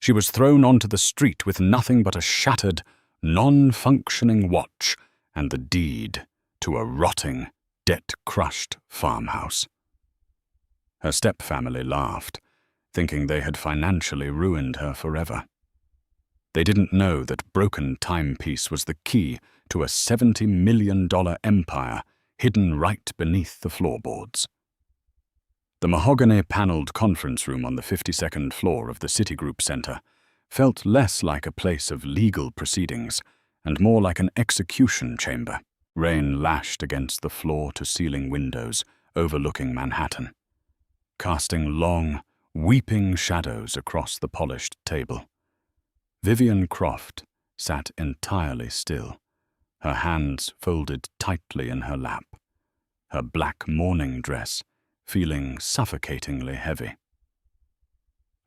She was thrown onto the street with nothing but a shattered, non-functioning watch and the deed to a rotting, debt-crushed farmhouse. Her step-family laughed, thinking they had financially ruined her forever. They didn't know that broken timepiece was the key to a $70 million empire hidden right beneath the floorboards. The mahogany-paneled conference room on the 52nd floor of the Citigroup Center felt less like a place of legal proceedings and more like an execution chamber. Rain lashed against the floor-to-ceiling windows overlooking Manhattan, casting long, weeping shadows across the polished table. Vivian Croft sat entirely still, her hands folded tightly in her lap, her black mourning dress feeling suffocatingly heavy.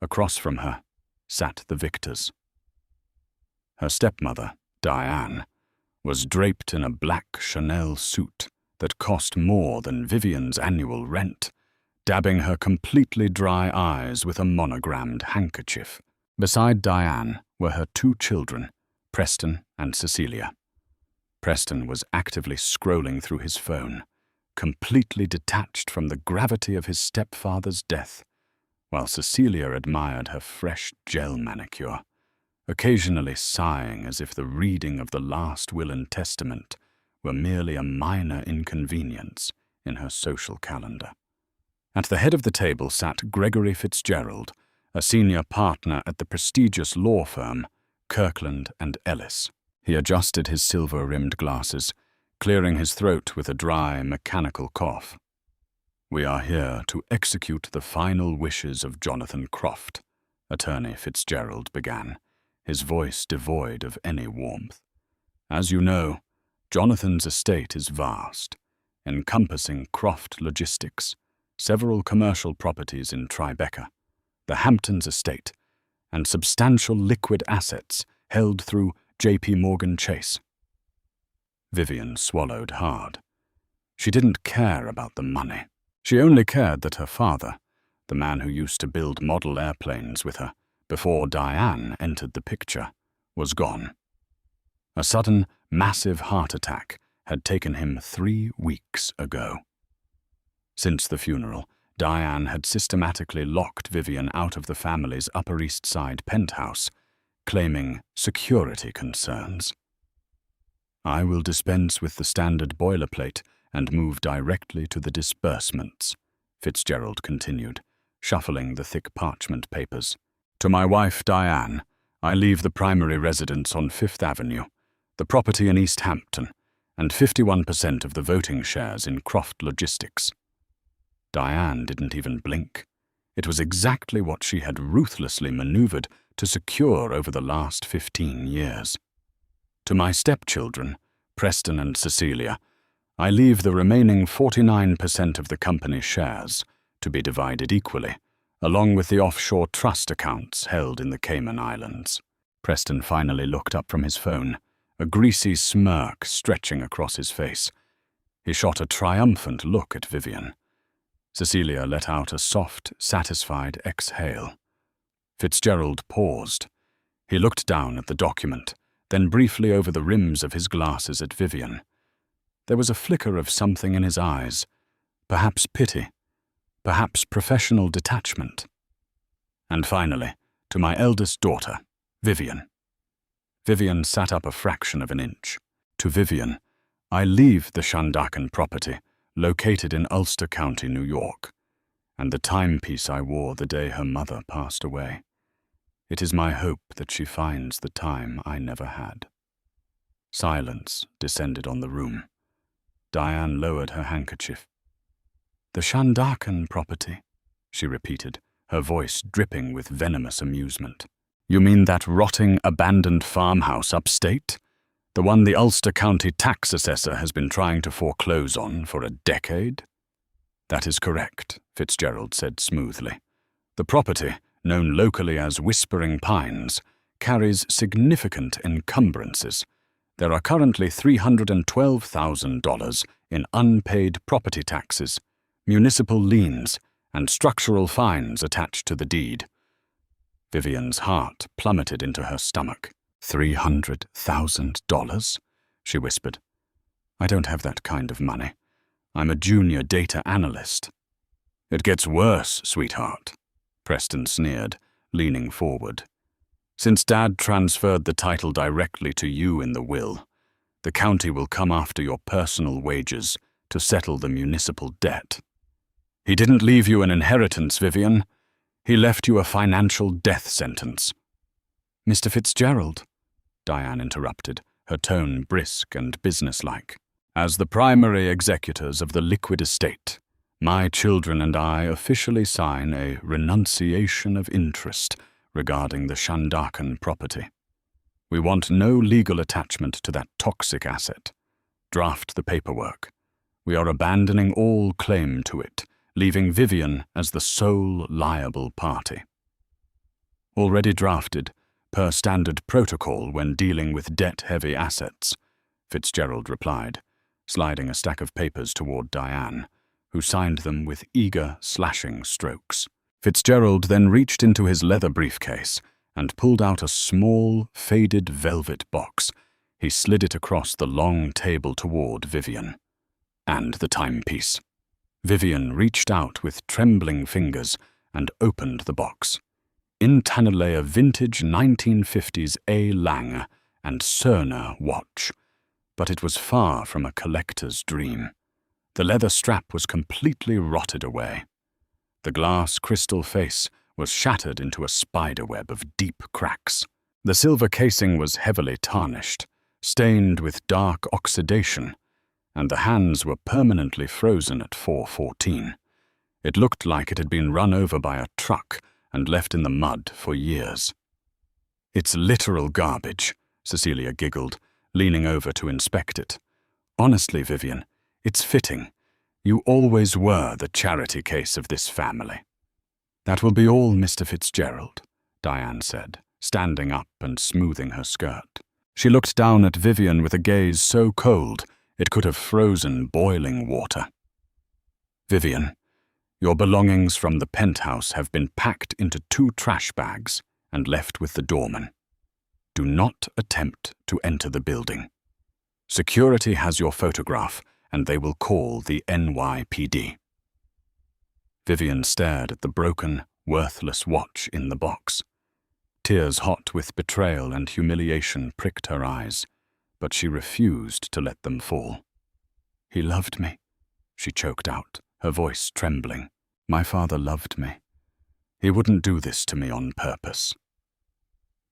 Across from her sat the victors. Her stepmother, Diane, was draped in a black Chanel suit that cost more than Vivian's annual rent, dabbing her completely dry eyes with a monogrammed handkerchief. Beside Diane were her two children, Preston and Cecilia. Preston was actively scrolling through his phone, completely detached from the gravity of his stepfather's death, while Cecilia admired her fresh gel manicure, occasionally sighing as if the reading of the last will and testament were merely a minor inconvenience in her social calendar. At the head of the table sat Gregory Fitzgerald, a senior partner at the prestigious law firm Kirkland & Ellis. He adjusted his silver-rimmed glasses, clearing his throat with a dry, mechanical cough. "We are here to execute the final wishes of Jonathan Croft," Attorney Fitzgerald began, his voice devoid of any warmth. "As you know, Jonathan's estate is vast, encompassing Croft Logistics, several commercial properties in Tribeca, the Hamptons estate, and substantial liquid assets held through J.P. Morgan Chase." Vivian swallowed hard. She didn't care about the money. She only cared that her father, the man who used to build model airplanes with her before Diane entered the picture, was gone. A sudden, massive heart attack had taken him 3 weeks ago. Since the funeral, Diane had systematically locked Vivian out of the family's Upper East Side penthouse, claiming security concerns. "I will dispense with the standard boilerplate and move directly to the disbursements," Fitzgerald continued, shuffling the thick parchment papers. "To my wife, Diane, I leave the primary residence on Fifth Avenue, the property in East Hampton, and 51% of the voting shares in Croft Logistics." Diane didn't even blink. It was exactly what she had ruthlessly maneuvered to secure over the last 15 years. "To my stepchildren, Preston and Cecilia, I leave the remaining 49% of the company's shares to be divided equally, along with the offshore trust accounts held in the Cayman Islands." Preston finally looked up from his phone, a greasy smirk stretching across his face. He shot a triumphant look at Vivian. Cecilia let out a soft, satisfied exhale. Fitzgerald paused. He looked down at the document, then briefly over the rims of his glasses at Vivian. There was a flicker of something in his eyes, perhaps pity, perhaps professional detachment. "And finally, to my eldest daughter, Vivian." Vivian sat up a fraction of an inch. "To Vivian, I leave the Shandaken property, located in Ulster County, New York, and the timepiece I wore the day her mother passed away. It is my hope that she finds the time I never had." Silence descended on the room. Diane lowered her handkerchief. "The Shandaken property," she repeated, her voice dripping with venomous amusement. "You mean that rotting, abandoned farmhouse upstate? The one the Ulster County tax assessor has been trying to foreclose on for a decade?" "That is correct," Fitzgerald said smoothly. "The property, known locally as Whispering Pines, carries significant encumbrances. There are currently $312,000 in unpaid property taxes, municipal liens, and structural fines attached to the deed." Vivian's heart plummeted into her stomach. $300,000? She whispered. I don't have that kind of money. I'm a junior data analyst. It gets worse, sweetheart, Preston sneered, leaning forward. Since Dad transferred the title directly to you in the will, the county will come after your personal wages to settle the municipal debt. He didn't leave you an inheritance, Vivian. He left you a financial death sentence. Mr. Fitzgerald, Diane interrupted, her tone brisk and businesslike. As the primary executors of the liquid estate, my children and I officially sign a renunciation of interest regarding the Shandakan property. We want no legal attachment to that toxic asset. Draft the paperwork. We are abandoning all claim to it, leaving Vivian as the sole liable party. Already drafted, per standard protocol when dealing with debt-heavy assets, Fitzgerald replied, sliding a stack of papers toward Diane, who signed them with eager, slashing strokes. Fitzgerald then reached into his leather briefcase and pulled out a small, faded velvet box. He slid it across the long table toward Vivian. And the timepiece. Vivian reached out with trembling fingers and opened the box. In lay a vintage 1950s A. Lange and Cerner watch, but it was far from a collector's dream. The leather strap was completely rotted away. The glass crystal face was shattered into a spiderweb of deep cracks. The silver casing was heavily tarnished, stained with dark oxidation, and the hands were permanently frozen at 4:14. It looked like it had been run over by a truck and left in the mud for years. It's literal garbage, Cecilia giggled, leaning over to inspect it. Honestly, Vivian, it's fitting. You always were the charity case of this family. That will be all, Mr. Fitzgerald, Diane said, standing up and smoothing her skirt. She looked down at Vivian with a gaze so cold it could have frozen boiling water. Vivian, your belongings from the penthouse have been packed into 2 trash bags and left with the doorman. Do not attempt to enter the building. Security has your photograph, and they will call the NYPD. Vivian stared at the broken, worthless watch in the box. Tears hot with betrayal and humiliation pricked her eyes, but she refused to let them fall. He loved me, she choked out, her voice trembling. My father loved me. He wouldn't do this to me on purpose.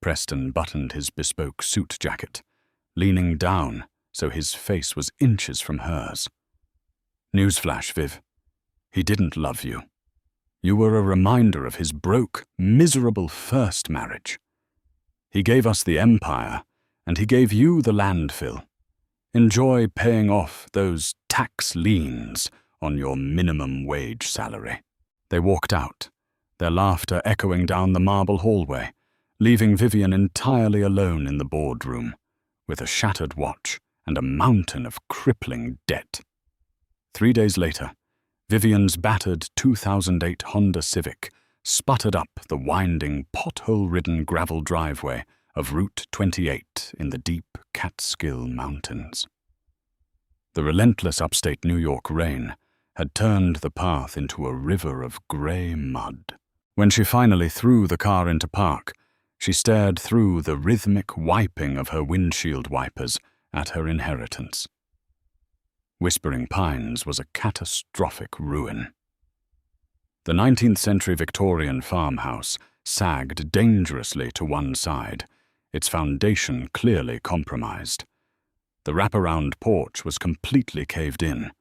Preston buttoned his bespoke suit jacket, leaning down so his face was inches from hers. Newsflash, Viv. He didn't love you. You were a reminder of his broke, miserable first marriage. He gave us the empire, and he gave you the landfill. Enjoy paying off those tax liens on your minimum wage salary. They walked out, their laughter echoing down the marble hallway, leaving Vivian entirely alone in the boardroom, with a shattered watch and a mountain of crippling debt. 3 days later, Vivian's battered 2008 Honda Civic sputtered up the winding, pothole-ridden gravel driveway of Route 28 in the deep Catskill Mountains. The relentless upstate New York rain had turned the path into a river of gray mud. When she finally threw the car into park, she stared through the rhythmic wiping of her windshield wipers at her inheritance. Whispering Pines was a catastrophic ruin. The 19th century Victorian farmhouse sagged dangerously to one side, its foundation clearly compromised. The wraparound porch was completely caved in,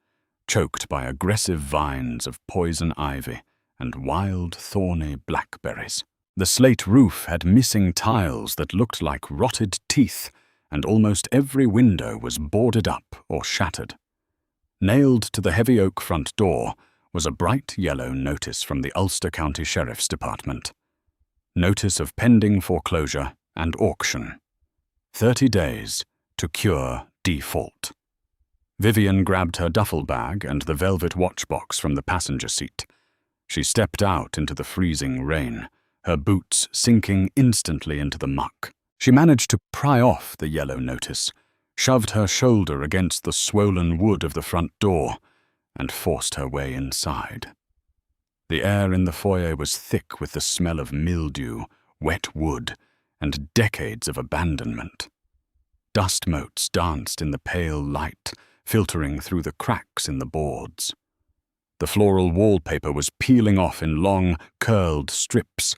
choked by aggressive vines of poison ivy and wild, thorny blackberries. The slate roof had missing tiles that looked like rotted teeth, and almost every window was boarded up or shattered. Nailed to the heavy oak front door was a bright yellow notice from the Ulster County Sheriff's Department. Notice of pending foreclosure and auction. 30 days to cure default. Vivian grabbed her duffel bag and the velvet watch box from the passenger seat. She stepped out into the freezing rain, her boots sinking instantly into the muck. She managed to pry off the yellow notice, shoved her shoulder against the swollen wood of the front door, and forced her way inside. The air in the foyer was thick with the smell of mildew, wet wood, and decades of abandonment. Dust motes danced in the pale light, filtering through the cracks in the boards. The floral wallpaper was peeling off in long, curled strips.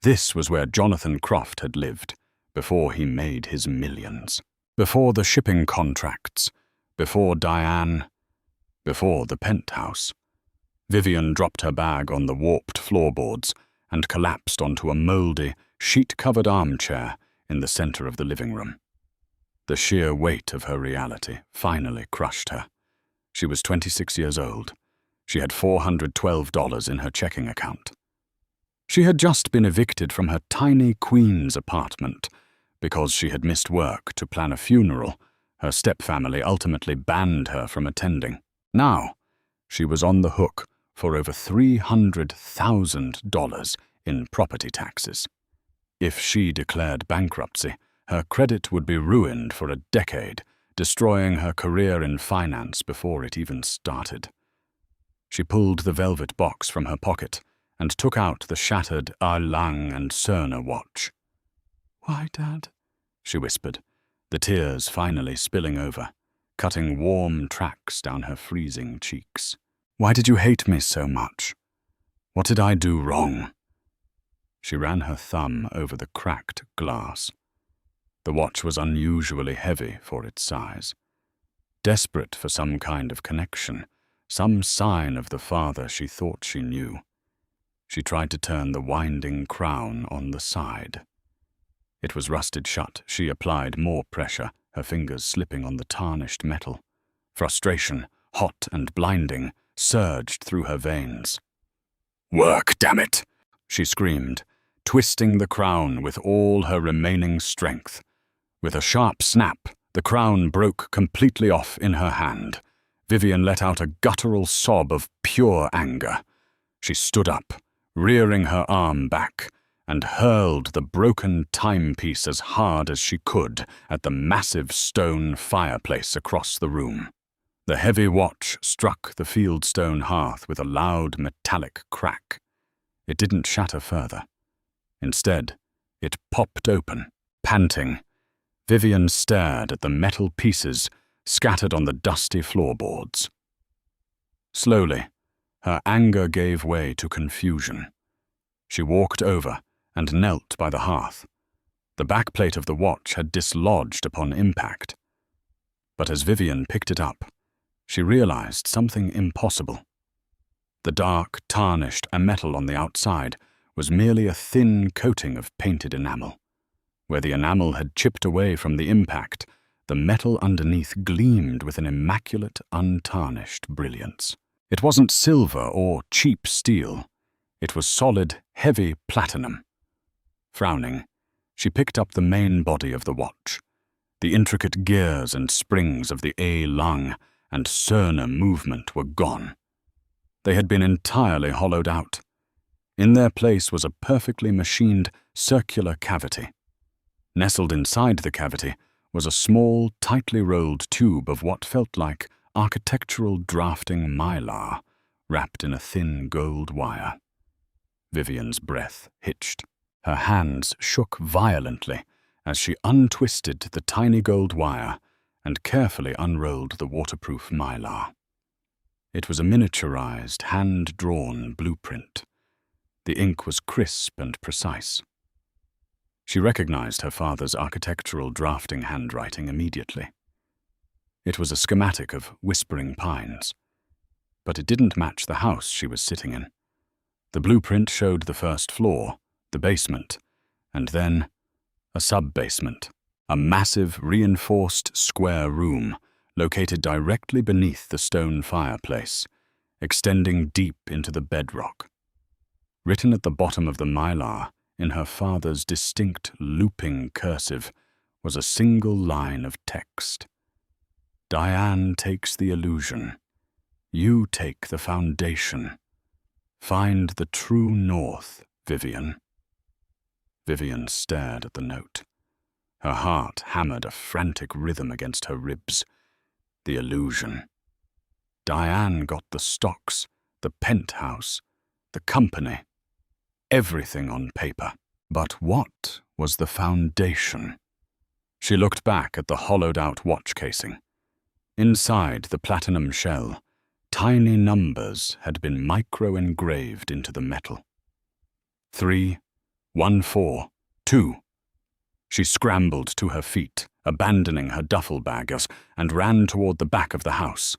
This was where Jonathan Croft had lived, before he made his millions. Before the shipping contracts, before Diane, before the penthouse. Vivian dropped her bag on the warped floorboards and collapsed onto a mouldy, sheet-covered armchair in the center of the living room. The sheer weight of her reality finally crushed her. She was 26 years old. She had $412 in her checking account. She had just been evicted from her tiny Queens apartment because she had missed work to plan a funeral her stepfamily ultimately banned her from attending. Now, she was on the hook for over $300,000 in property taxes. If she declared bankruptcy, her credit would be ruined for a decade, destroying her career in finance before it even started. She pulled the velvet box from her pocket and took out the shattered Lang and Cerner watch. "Why, Dad?" she whispered, the tears finally spilling over, cutting warm tracks down her freezing cheeks. "Why did you hate me so much? What did I do wrong?" She ran her thumb over the cracked glass. The watch was unusually heavy for its size. Desperate for some kind of connection, some sign of the father she thought she knew, she tried to turn the winding crown on the side. It was rusted shut. She applied more pressure, her fingers slipping on the tarnished metal. Frustration, hot and blinding, surged through her veins. "Work, damn it!" she screamed, twisting the crown with all her remaining strength. With a sharp snap, the crown broke completely off in her hand. Vivian let out a guttural sob of pure anger. She stood up, rearing her arm back, and hurled the broken timepiece as hard as she could at the massive stone fireplace across the room. The heavy watch struck the fieldstone hearth with a loud metallic crack. It didn't shatter further. Instead, it popped open, panting. Vivian stared at the metal pieces scattered on the dusty floorboards. Slowly, her anger gave way to confusion. She walked over and knelt by the hearth. The backplate of the watch had dislodged upon impact. But as Vivian picked it up, she realized something impossible. The dark, tarnished metal on the outside was merely a thin coating of painted enamel. Where the enamel had chipped away from the impact, the metal underneath gleamed with an immaculate, untarnished brilliance. It wasn't silver or cheap steel. It was solid, heavy platinum. Frowning, she picked up the main body of the watch. The intricate gears and springs of the Lang and Cerner movement were gone. They had been entirely hollowed out. In their place was a perfectly machined circular cavity. Nestled inside the cavity was a small, tightly rolled tube of what felt like architectural drafting mylar, wrapped in a thin gold wire. Vivian's breath hitched. Her hands shook violently as she untwisted the tiny gold wire and carefully unrolled the waterproof mylar. It was a miniaturized, hand-drawn blueprint. The ink was crisp and precise. She recognized her father's architectural drafting handwriting immediately. It was a schematic of Whispering Pines, but it didn't match the house she was sitting in. The blueprint showed the first floor, the basement, and then a sub-basement, a massive reinforced square room located directly beneath the stone fireplace, extending deep into the bedrock. Written at the bottom of the mylar, in her father's distinct looping cursive, was a single line of text. "Diane takes the illusion. You take the foundation. Find the true north, Vivian." Vivian stared at the note. Her heart hammered a frantic rhythm against her ribs. The illusion. Diane got the stocks, the penthouse, the company, everything on paper. But what was the foundation? She looked back at the hollowed-out watch casing. Inside the platinum shell, tiny numbers had been micro-engraved into the metal. 3, 1, 4, 2. She scrambled to her feet, abandoning her duffel bag, and ran toward the back of the house.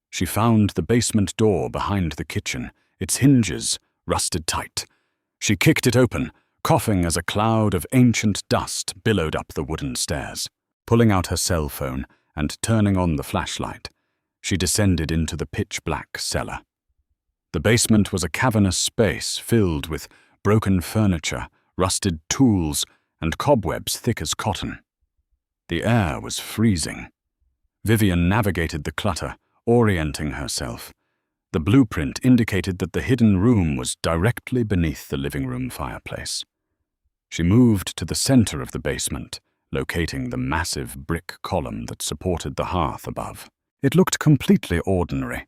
She found the basement door behind the kitchen, its hinges rusted tight. She kicked it open, coughing as a cloud of ancient dust billowed up the wooden stairs. Pulling out her cell phone and turning on the flashlight, she descended into the pitch-black cellar. The basement was a cavernous space filled with broken furniture, rusted tools, and cobwebs thick as cotton. The air was freezing. Vivian navigated the clutter, orienting herself. The blueprint indicated that the hidden room was directly beneath the living room fireplace. She moved to the center of the basement, locating the massive brick column that supported the hearth above. It looked completely ordinary,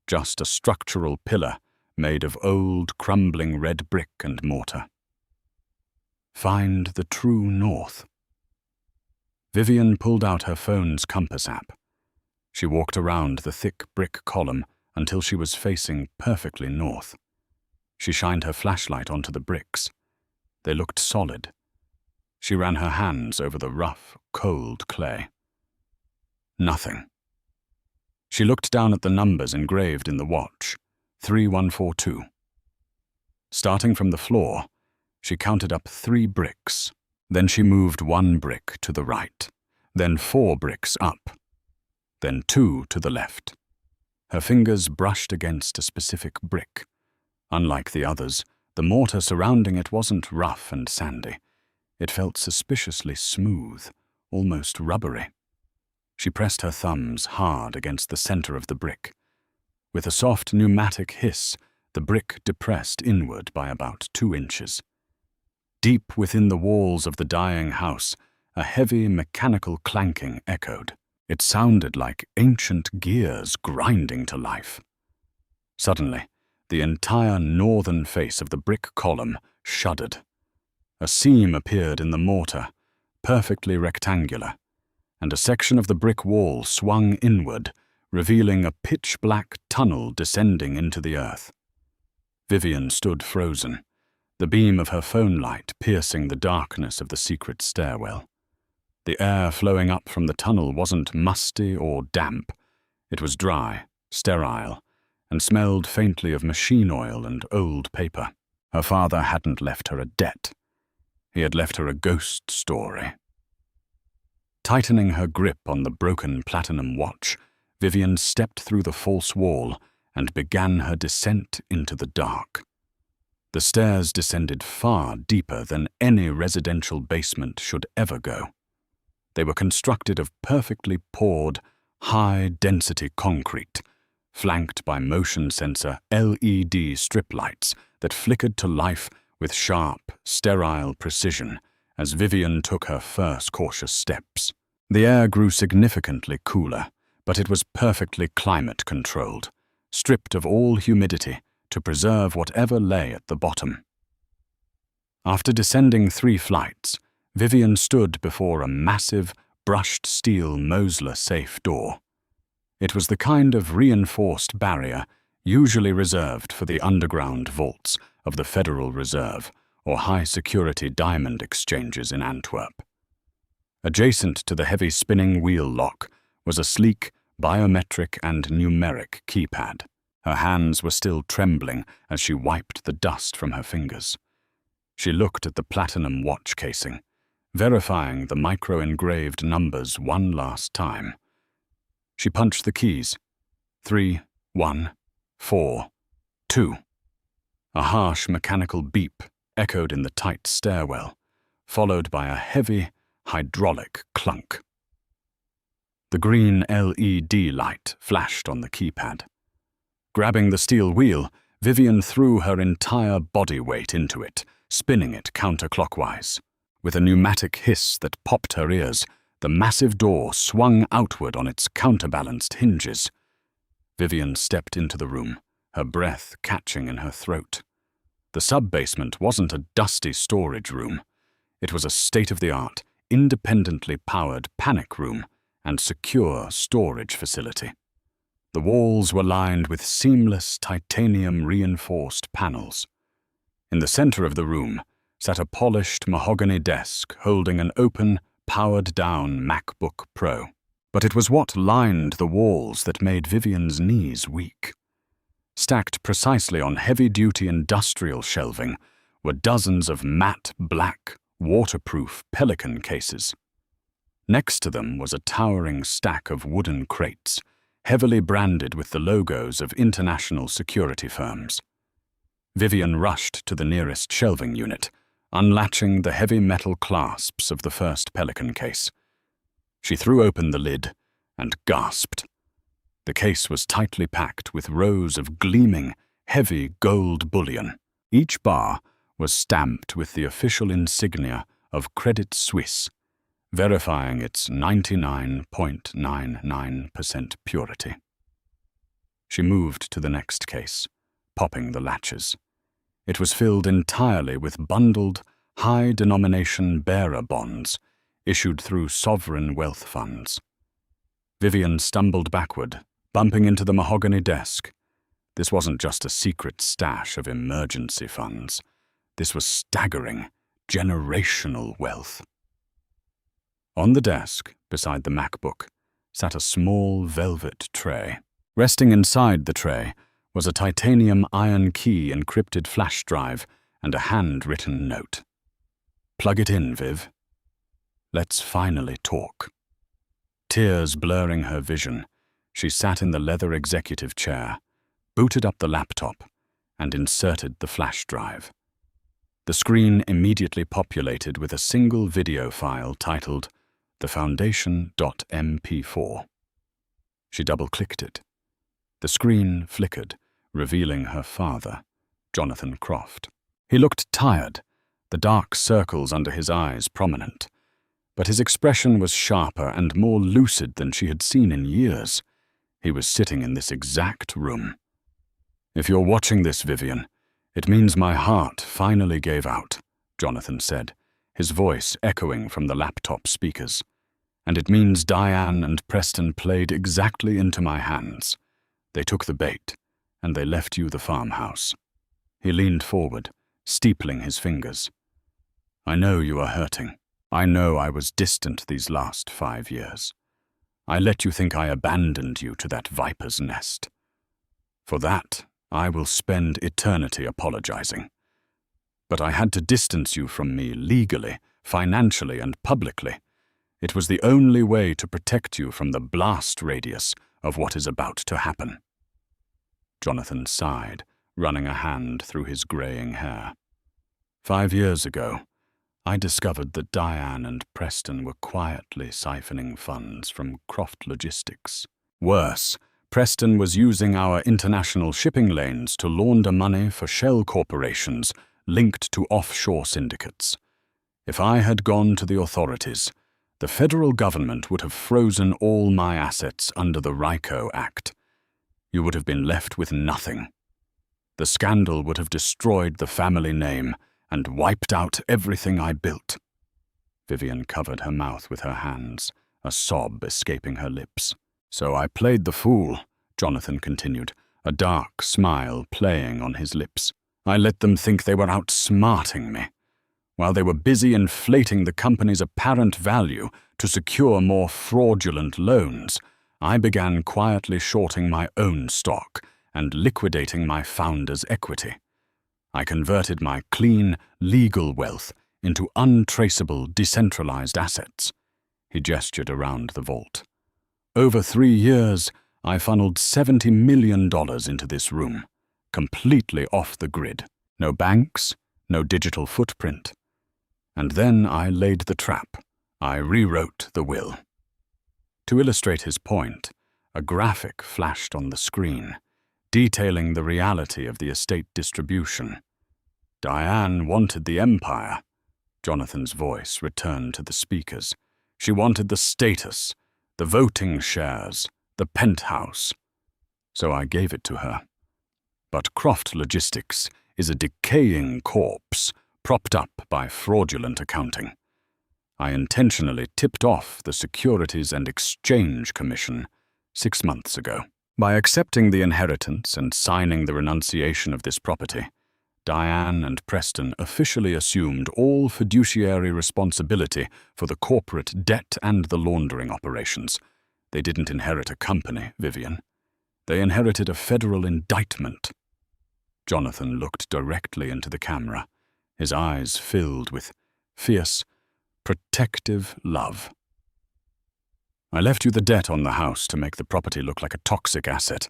just a structural pillar made of old, crumbling red brick and mortar. Find the true north. Vivian pulled out her phone's compass app. She walked around the thick brick column until she was facing perfectly north. She shined her flashlight onto the bricks. They looked solid. She ran her hands over the rough, cold clay. Nothing. She looked down at the numbers engraved in the watch, 3142. Starting from the floor, she counted up 3 bricks. Then she moved 1 brick to the right, then 4 bricks up, then 2 to the left. Her fingers brushed against a specific brick. Unlike the others, the mortar surrounding it wasn't rough and sandy. It felt suspiciously smooth, almost rubbery. She pressed her thumbs hard against the center of the brick. With a soft pneumatic hiss, the brick depressed inward by about 2 inches. Deep within the walls of the dying house, a heavy mechanical clanking echoed. It sounded like ancient gears grinding to life. Suddenly, the entire northern face of the brick column shuddered. A seam appeared in the mortar, perfectly rectangular, and a section of the brick wall swung inward, revealing a pitch-black tunnel descending into the earth. Vivian stood frozen, the beam of her phone light piercing the darkness of the secret stairwell. The air flowing up from the tunnel wasn't musty or damp. It was dry, sterile, and smelled faintly of machine oil and old paper. Her father hadn't left her a debt. He had left her a ghost story. Tightening her grip on the broken platinum watch, Vivian stepped through the false wall and began her descent into the dark. The stairs descended far deeper than any residential basement should ever go. They were constructed of perfectly poured, high-density concrete, flanked by motion-sensor LED strip lights that flickered to life with sharp, sterile precision as Vivian took her first cautious steps. The air grew significantly cooler, but it was perfectly climate-controlled, stripped of all humidity to preserve whatever lay at the bottom. After descending 3 flights, Vivian stood before a massive, brushed steel Mosler safe door. It was the kind of reinforced barrier usually reserved for the underground vaults of the Federal Reserve or high-security diamond exchanges in Antwerp. Adjacent to the heavy spinning wheel lock was a sleek, biometric and numeric keypad. Her hands were still trembling as she wiped the dust from her fingers. She looked at the platinum watch casing, verifying the micro-engraved numbers one last time. She punched the keys. 3, 1, 4, 2. A harsh mechanical beep echoed in the tight stairwell, followed by a heavy, hydraulic clunk. The green LED light flashed on the keypad. Grabbing the steel wheel, Vivian threw her entire body weight into it, spinning it counterclockwise. With a pneumatic hiss that popped her ears, the massive door swung outward on its counterbalanced hinges. Vivian stepped into the room, her breath catching in her throat. The sub-basement wasn't a dusty storage room. It was a state-of-the-art, independently powered panic room and secure storage facility. The walls were lined with seamless titanium-reinforced panels. In the center of the room sat a polished mahogany desk holding an open, powered-down MacBook Pro. But it was what lined the walls that made Vivian's knees weak. Stacked precisely on heavy-duty industrial shelving were dozens of matte black, waterproof Pelican cases. Next to them was a towering stack of wooden crates, heavily branded with the logos of international security firms. Vivian rushed to the nearest shelving unit, unlatching the heavy metal clasps of the first Pelican case. She threw open the lid and gasped. The case was tightly packed with rows of gleaming, heavy gold bullion. Each bar was stamped with the official insignia of Credit Suisse, verifying its 99.99% purity. She moved to the next case, popping the latches. It was filled entirely with bundled, high-denomination bearer bonds issued through sovereign wealth funds. Vivian stumbled backward, bumping into the mahogany desk. This wasn't just a secret stash of emergency funds. This was staggering, generational wealth. On the desk, beside the MacBook, sat a small velvet tray. Resting inside the tray was a titanium iron key encrypted flash drive and a handwritten note. "Plug it in, Viv. Let's finally talk." Tears blurring her vision, she sat in the leather executive chair, booted up the laptop, and inserted the flash drive. The screen immediately populated with a single video file titled thefoundation.mp4. She double-clicked it. The screen flickered, revealing her father, Jonathan Croft. He looked tired, the dark circles under his eyes prominent, but his expression was sharper and more lucid than she had seen in years. He was sitting in this exact room. "If you're watching this, Vivian, it means my heart finally gave out," Jonathan said, his voice echoing from the laptop speakers. "And it means Diane and Preston played exactly into my hands. They took the bait, and they left you the farmhouse." He leaned forward, steepling his fingers. "I know you are hurting. I know I was distant these last 5 years. I let you think I abandoned you to that viper's nest. For that, I will spend eternity apologizing. But I had to distance you from me legally, financially, and publicly. It was the only way to protect you from the blast radius of what is about to happen." Jonathan sighed, running a hand through his graying hair. 5 years ago, I discovered that Diane and Preston were quietly siphoning funds from Croft Logistics. Worse, Preston was using our international shipping lanes to launder money for shell corporations linked to offshore syndicates. If I had gone to the authorities, the federal government would have frozen all my assets under the RICO Act. You would have been left with nothing. The scandal would have destroyed the family name and wiped out everything I built. Vivian covered her mouth with her hands, a sob escaping her lips. "So I played the fool," Jonathan continued, a dark smile playing on his lips. "I let them think they were outsmarting me. While they were busy inflating the company's apparent value to secure more fraudulent loans, I began quietly shorting my own stock and liquidating my founder's equity. I converted my clean, legal wealth into untraceable, decentralized assets." He gestured around the vault. "Over 3 years, I funneled $70 million into this room, completely off the grid. No banks, no digital footprint. And then I laid the trap. I rewrote the will." To illustrate his point, a graphic flashed on the screen, detailing the reality of the estate distribution. Diane wanted the empire. Jonathan's voice returned to the speakers. She wanted the status, the voting shares, the penthouse. So I gave it to her. But Croft Logistics is a decaying corpse, propped up by fraudulent accounting. I intentionally tipped off the Securities and Exchange Commission 6 months ago. By accepting the inheritance and signing the renunciation of this property, Diane and Preston officially assumed all fiduciary responsibility for the corporate debt and the laundering operations. They didn't inherit a company, Vivian. They inherited a federal indictment. Jonathan looked directly into the camera, his eyes filled with fierce, protective love. I left you the debt on the house to make the property look like a toxic asset.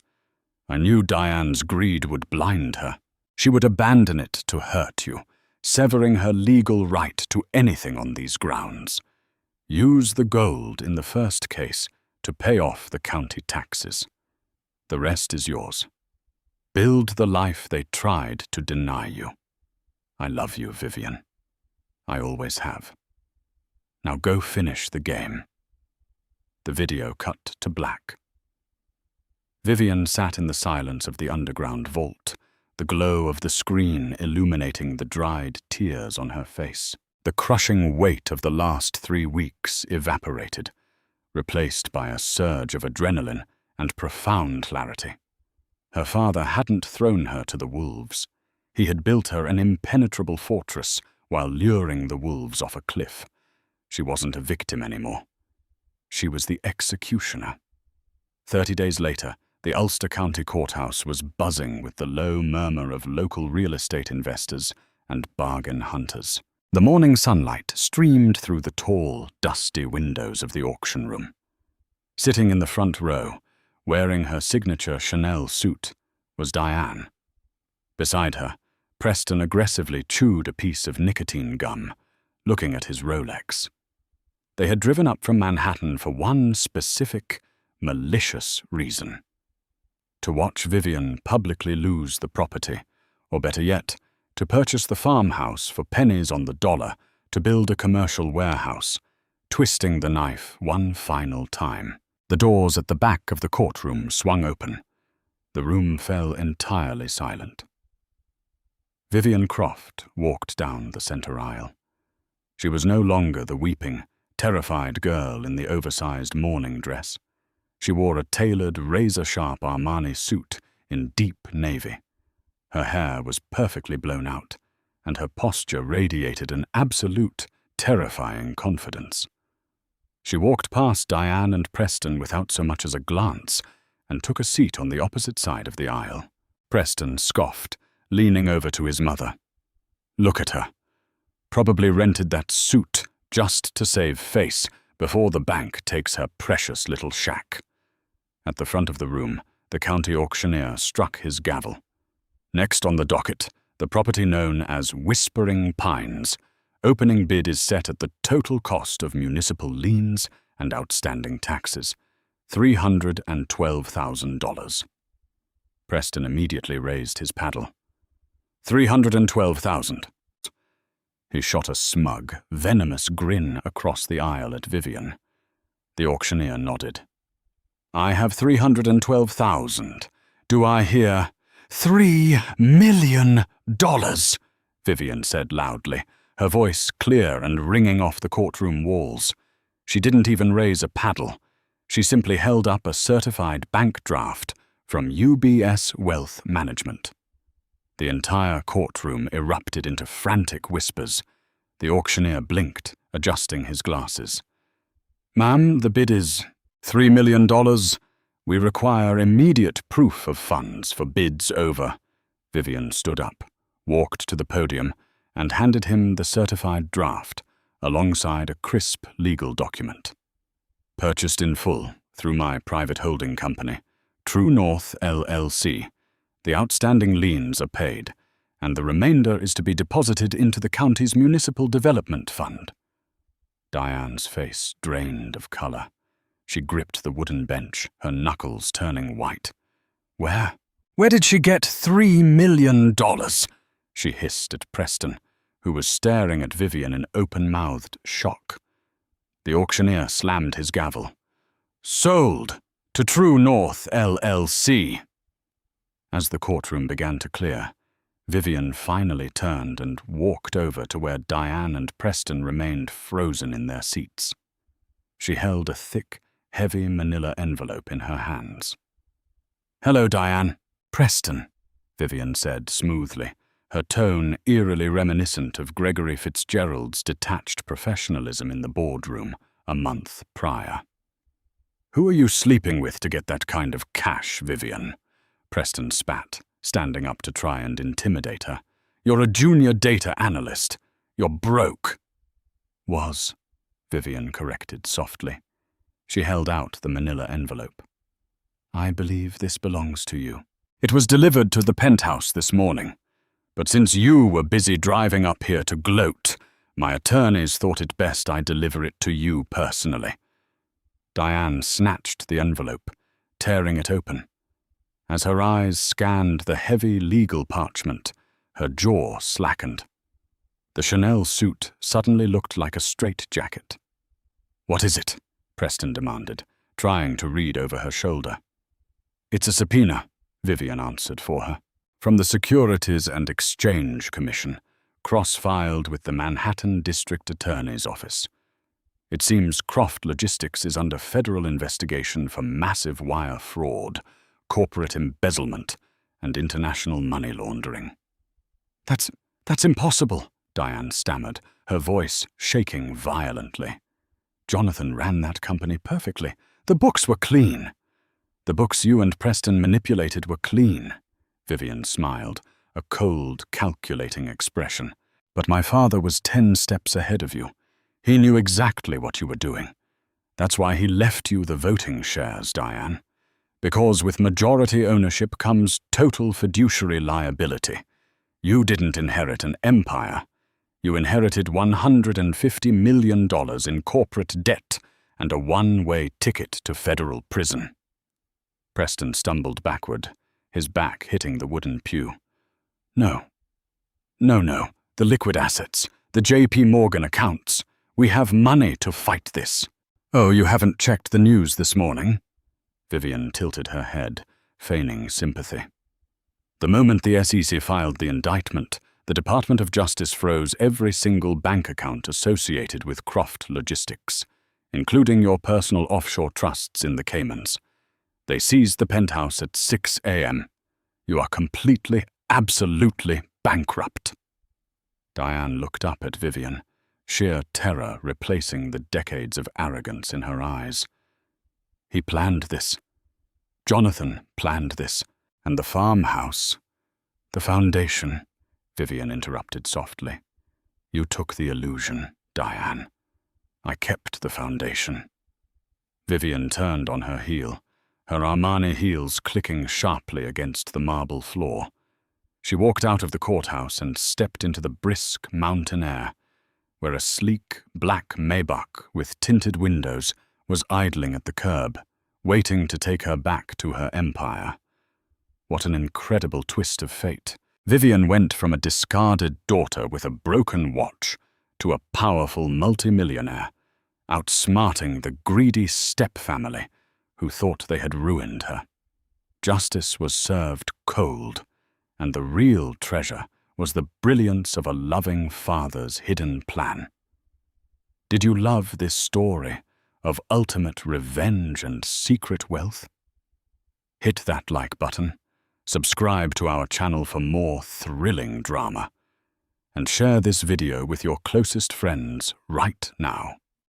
I knew Diane's greed would blind her. She would abandon it to hurt you, severing her legal right to anything on these grounds. Use the gold in the first case to pay off the county taxes. The rest is yours. Build the life they tried to deny you. I love you, Vivian. I always have. Now go finish the game. The video cut to black. Vivian sat in the silence of the underground vault, the glow of the screen illuminating the dried tears on her face. The crushing weight of the last 3 weeks evaporated, replaced by a surge of adrenaline and profound clarity. Her father hadn't thrown her to the wolves. He had built her an impenetrable fortress while luring the wolves off a cliff. She wasn't a victim anymore. She was the executioner. 30 days later, the Ulster County Courthouse was buzzing with the low murmur of local real estate investors and bargain hunters. The morning sunlight streamed through the tall, dusty windows of the auction room. Sitting in the front row, wearing her signature Chanel suit, was Diane. Beside her, Preston aggressively chewed a piece of nicotine gum, looking at his Rolex. They had driven up from Manhattan for one specific, malicious reason: to watch Vivian publicly lose the property, or better yet, to purchase the farmhouse for pennies on the dollar to build a commercial warehouse, twisting the knife one final time. The doors at the back of the courtroom swung open. The room fell entirely silent. Vivian Croft walked down the center aisle. She was no longer the weeping, terrified girl in the oversized morning dress. She wore a tailored, razor-sharp Armani suit in deep navy. Her hair was perfectly blown out, and her posture radiated an absolute, terrifying confidence. She walked past Diane and Preston without so much as a glance, and took a seat on the opposite side of the aisle. Preston scoffed, leaning over to his mother. Look at her. Probably rented that suit just to save face before the bank takes her precious little shack. At the front of the room, the county auctioneer struck his gavel. Next on the docket, the property known as Whispering Pines. Opening bid is set at the total cost of municipal liens and outstanding taxes, $312,000. Preston immediately raised his paddle. $312,000. He shot a smug, venomous grin across the aisle at Vivian. The auctioneer nodded. I have $312,000. Do I hear $3 million? Vivian said loudly, her voice clear and ringing off the courtroom walls. She didn't even raise a paddle. She simply held up a certified bank draft from UBS Wealth Management. The entire courtroom erupted into frantic whispers. The auctioneer blinked, adjusting his glasses. Ma'am, the bid is $3 million. We require immediate proof of funds for bids over. Vivian stood up, walked to the podium, and handed him the certified draft, alongside a crisp legal document. Purchased in full through my private holding company, True North LLC. The outstanding liens are paid, and the remainder is to be deposited into the county's municipal development fund. Diane's face drained of color. She gripped the wooden bench, her knuckles turning white. Where did she get $3 million? she hissed at Preston, who was staring at Vivian in open-mouthed shock. The auctioneer slammed his gavel. "Sold to True North, LLC." As the courtroom began to clear, Vivian finally turned and walked over to where Diane and Preston remained frozen in their seats. She held a thick, heavy manila envelope in her hands. "Hello, Diane." "Preston," Vivian said smoothly, her tone eerily reminiscent of Gregory Fitzgerald's detached professionalism in the boardroom a month prior. "Who are you sleeping with to get that kind of cash, Vivian?" Preston spat, standing up to try and intimidate her. "You're a junior data analyst. You're broke." "Was," Vivian corrected softly. She held out the manila envelope. "I believe this belongs to you. It was delivered to the penthouse this morning. But since you were busy driving up here to gloat, my attorneys thought it best I deliver it to you personally." Diane snatched the envelope, tearing it open. As her eyes scanned the heavy legal parchment, her jaw slackened. The Chanel suit suddenly looked like a straitjacket. "What is it?" Preston demanded, trying to read over her shoulder. "It's a subpoena," Vivian answered for her. "From the Securities and Exchange Commission, cross-filed with the Manhattan District Attorney's Office. It seems Croft Logistics is under federal investigation for massive wire fraud, corporate embezzlement, and international money laundering." That's impossible," Diane stammered, her voice shaking violently. "Jonathan ran that company perfectly. The books were clean." "The books you and Preston manipulated were clean," Vivian smiled, a cold, calculating expression. "But my father was 10 steps ahead of you. He knew exactly what you were doing. That's why he left you the voting shares, Diane. Because with majority ownership comes total fiduciary liability. You didn't inherit an empire. You inherited $150 million in corporate debt and a one-way ticket to federal prison." Preston stumbled backward, his back hitting the wooden pew. No, the liquid assets, the J.P. Morgan accounts. We have money to fight this." "Oh, you haven't checked the news this morning?" Vivian tilted her head, feigning sympathy. The moment the SEC filed the indictment, the Department of Justice froze every single bank account associated with Croft Logistics, including your personal offshore trusts in the Caymans. They seized the penthouse at 6 a.m. You are completely, absolutely bankrupt. Diane looked up at Vivian, sheer terror replacing the decades of arrogance in her eyes. He planned this. Jonathan planned this. And the farmhouse, the foundation, Vivian interrupted softly. You took the illusion, Diane. I kept the foundation. Vivian turned on her heel, her Armani heels clicking sharply against the marble floor. She walked out of the courthouse and stepped into the brisk mountain air, where a sleek, black Maybach with tinted windows was idling at the curb, waiting to take her back to her empire. What an incredible twist of fate. Vivian went from a discarded daughter with a broken watch to a powerful multimillionaire, outsmarting the greedy step-family who thought they had ruined her. Justice was served cold, and the real treasure was the brilliance of a loving father's hidden plan. Did you love this story of ultimate revenge and secret wealth? Hit that like button, subscribe to our channel for more thrilling drama, and share this video with your closest friends right now.